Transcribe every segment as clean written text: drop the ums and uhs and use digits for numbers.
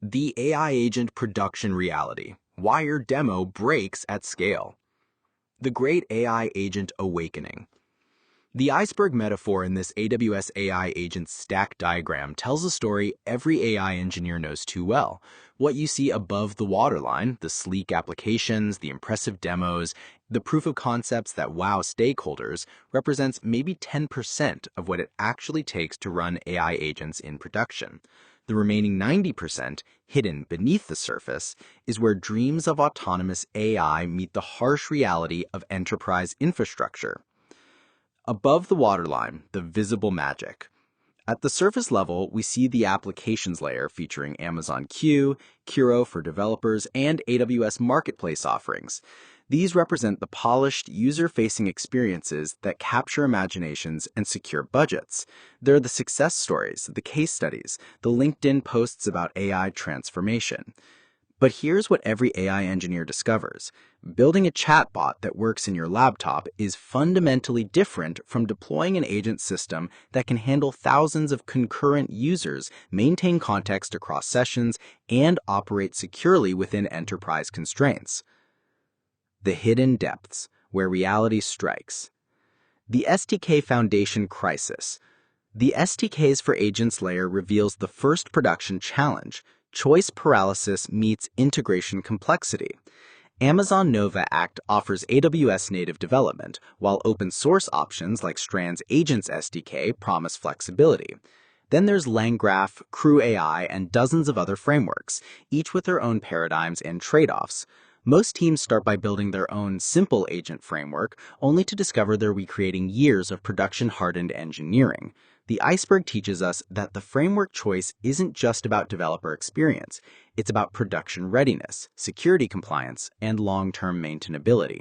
The AI Agent Production Reality, Why Your Demo Breaks at Scale. The Great AI Agent Awakening. The iceberg metaphor in this AWS AI Agent stack diagram tells a story every AI engineer knows too well. What you see above the waterline, the sleek applications, the impressive demos, the proof of concepts that wow stakeholders, represents maybe 10% of what it actually takes to run AI agents in production. The remaining 90%, hidden beneath the surface, is where dreams of autonomous AI meet the harsh reality of enterprise infrastructure. Above the waterline, the visible magic. At the surface level, we see the applications layer featuring Amazon Q, Kiro for developers, and AWS Marketplace offerings. These represent the polished, user-facing experiences that capture imaginations and secure budgets. They're the success stories, the case studies, the LinkedIn posts about AI transformation. But here's what every AI engineer discovers. Building a chatbot that works in your laptop is fundamentally different from deploying an agent system that can handle thousands of concurrent users, maintain context across sessions, and operate securely within enterprise constraints. The hidden depths, where reality strikes. The SDK Foundation crisis. The SDKs for Agents layer reveals the first production challenge. Choice paralysis meets integration complexity. Amazon Nova Act offers AWS native development, while open source options like Strand's Agents SDK promise flexibility. Then there's LangGraph, Crew AI, and dozens of other frameworks, each with their own paradigms and trade-offs. Most teams start by building their own simple agent framework, only to discover they're recreating years of production-hardened engineering. The iceberg teaches us that the framework choice isn't just about developer experience. It's about production readiness, security compliance, and long-term maintainability.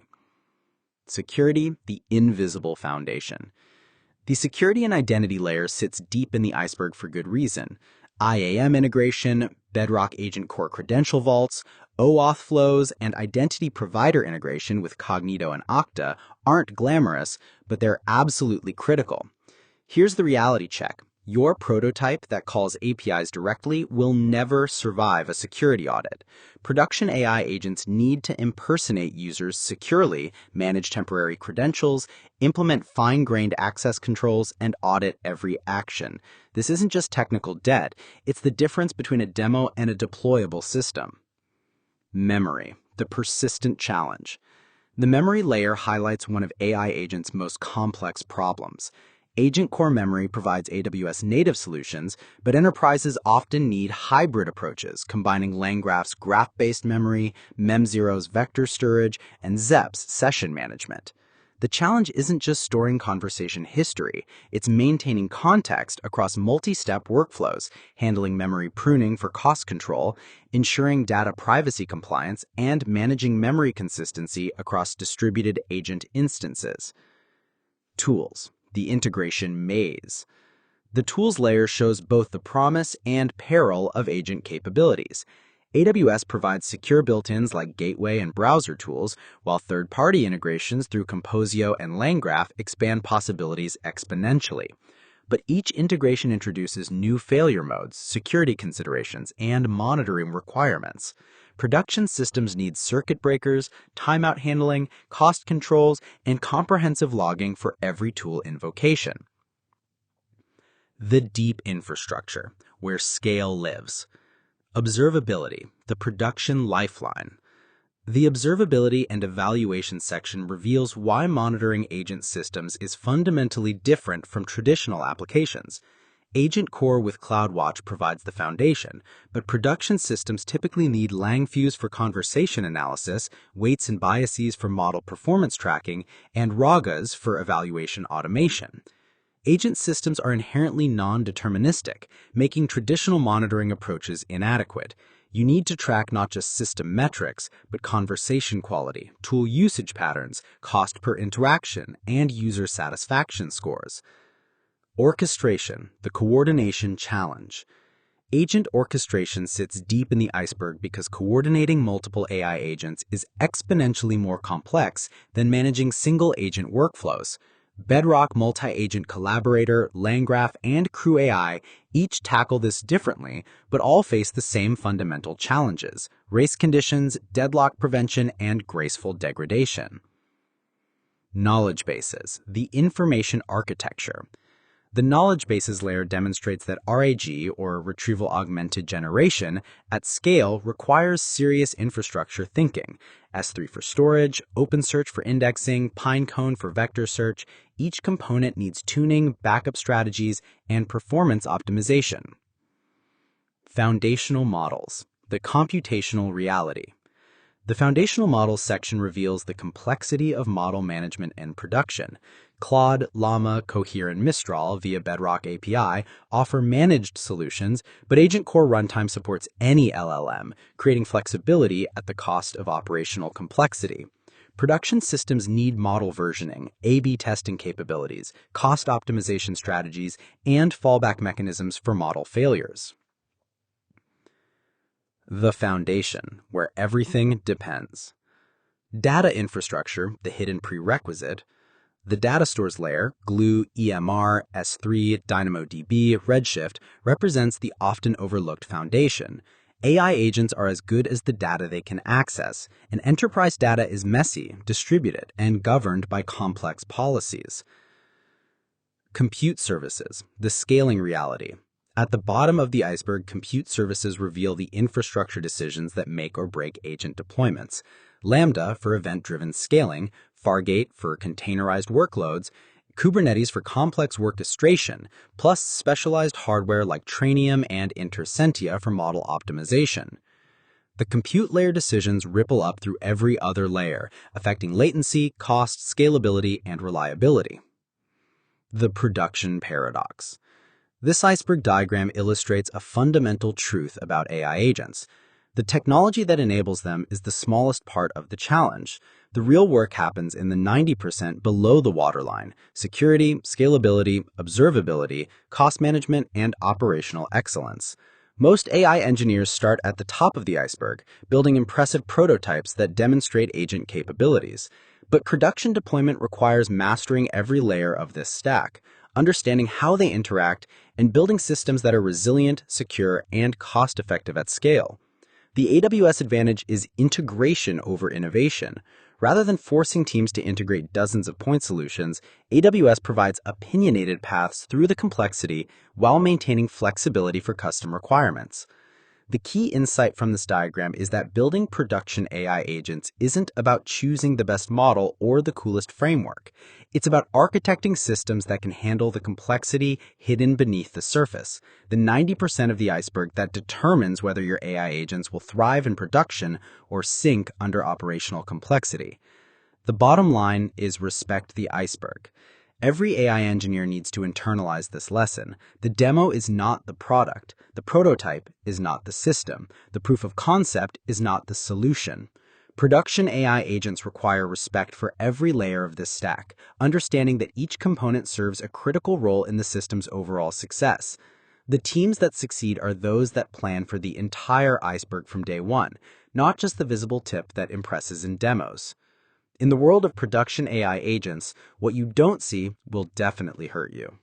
Security, the invisible foundation. The security and identity layer sits deep in the iceberg for good reason. IAM integration, Bedrock Agent Core credential vaults, OAuth flows, and identity provider integration with Cognito and Okta aren't glamorous, but they're absolutely critical. Here's the reality check. Your prototype that calls APIs directly will never survive a security audit. Production AI agents need to impersonate users securely, manage temporary credentials, implement fine-grained access controls, and audit every action. This isn't just technical debt, it's the difference between a demo and a deployable system. Memory, the persistent challenge. The memory layer highlights one of AI agents' most complex problems. Agent Core Memory provides AWS native solutions, but enterprises often need hybrid approaches, combining LangGraph's graph-based memory, MemZero's vector storage, and Zep's session management. The challenge isn't just storing conversation history, it's maintaining context across multi-step workflows, handling memory pruning for cost control, ensuring data privacy compliance, and managing memory consistency across distributed agent instances. Tools. The integration maze. The tools layer shows both the promise and peril of agent capabilities. AWS provides secure built-ins like gateway and browser tools, while third-party integrations through Composio and LangGraph expand possibilities exponentially. But each integration introduces new failure modes, security considerations, and monitoring requirements. Production systems need circuit breakers, timeout handling, cost controls, and comprehensive logging for every tool invocation. The deep infrastructure, where scale lives. Observability, the production lifeline. The observability and evaluation section reveals why monitoring agent systems is fundamentally different from traditional applications. Agent Core with CloudWatch provides the foundation, but production systems typically need LangFuse for conversation analysis, weights and biases for model performance tracking, and RAGAs for evaluation automation. Agent systems are inherently non-deterministic, making traditional monitoring approaches inadequate. You need to track not just system metrics, but conversation quality, tool usage patterns, cost per interaction, and user satisfaction scores. Orchestration, the coordination challenge. Agent orchestration sits deep in the iceberg because coordinating multiple AI agents is exponentially more complex than managing single agent workflows. Bedrock Multi-Agent Collaborator, LangGraph, and Crew AI each tackle this differently, but all face the same fundamental challenges: race conditions, deadlock prevention, and graceful degradation. Knowledge bases, the information architecture. The knowledge bases layer demonstrates that RAG, or Retrieval Augmented Generation, at scale requires serious infrastructure thinking. S3 for storage, OpenSearch for indexing, Pinecone for vector search. Each component needs tuning, backup strategies, and performance optimization. Foundational models, the computational reality. The foundational models section reveals the complexity of model management and production. Claude, Llama, Cohere, and Mistral via Bedrock API offer managed solutions, but Agent Core Runtime supports any LLM, creating flexibility at the cost of operational complexity. Production systems need model versioning, A/B testing capabilities, cost optimization strategies, and fallback mechanisms for model failures. The foundation, where everything depends. Data infrastructure, the hidden prerequisite. The data stores layer, Glue, EMR, S3, DynamoDB, Redshift, represents the often overlooked foundation. AI agents are as good as the data they can access, and enterprise data is messy, distributed, and governed by complex policies. Compute services, the scaling reality. At the bottom of the iceberg, compute services reveal the infrastructure decisions that make or break agent deployments. Lambda for event-driven scaling, Fargate for containerized workloads, Kubernetes for complex orchestration, plus specialized hardware like Trainium and Intersentia for model optimization. The compute layer decisions ripple up through every other layer, affecting latency, cost, scalability, and reliability. The production paradox. This iceberg diagram illustrates a fundamental truth about AI agents. The technology that enables them is the smallest part of the challenge. The real work happens in the 90% below the waterline: security, scalability, observability, cost management, and operational excellence. Most AI engineers start at the top of the iceberg, building impressive prototypes that demonstrate agent capabilities. But production deployment requires mastering every layer of this stack, understanding how they interact, and building systems that are resilient, secure, and cost-effective at scale. The AWS advantage is integration over innovation. Rather than forcing teams to integrate dozens of point solutions, AWS provides opinionated paths through the complexity while maintaining flexibility for custom requirements. The key insight from this diagram is that building production AI agents isn't about choosing the best model or the coolest framework. It's about architecting systems that can handle the complexity hidden beneath the surface, the 90% of the iceberg that determines whether your AI agents will thrive in production or sink under operational complexity. The bottom line is respect the iceberg. Every AI engineer needs to internalize this lesson. The demo is not the product. The prototype is not the system. The proof of concept is not the solution. Production AI agents require respect for every layer of this stack, understanding that each component serves a critical role in the system's overall success. The teams that succeed are those that plan for the entire iceberg from day one, not just the visible tip that impresses in demos. In the world of production AI agents, what you don't see will definitely hurt you.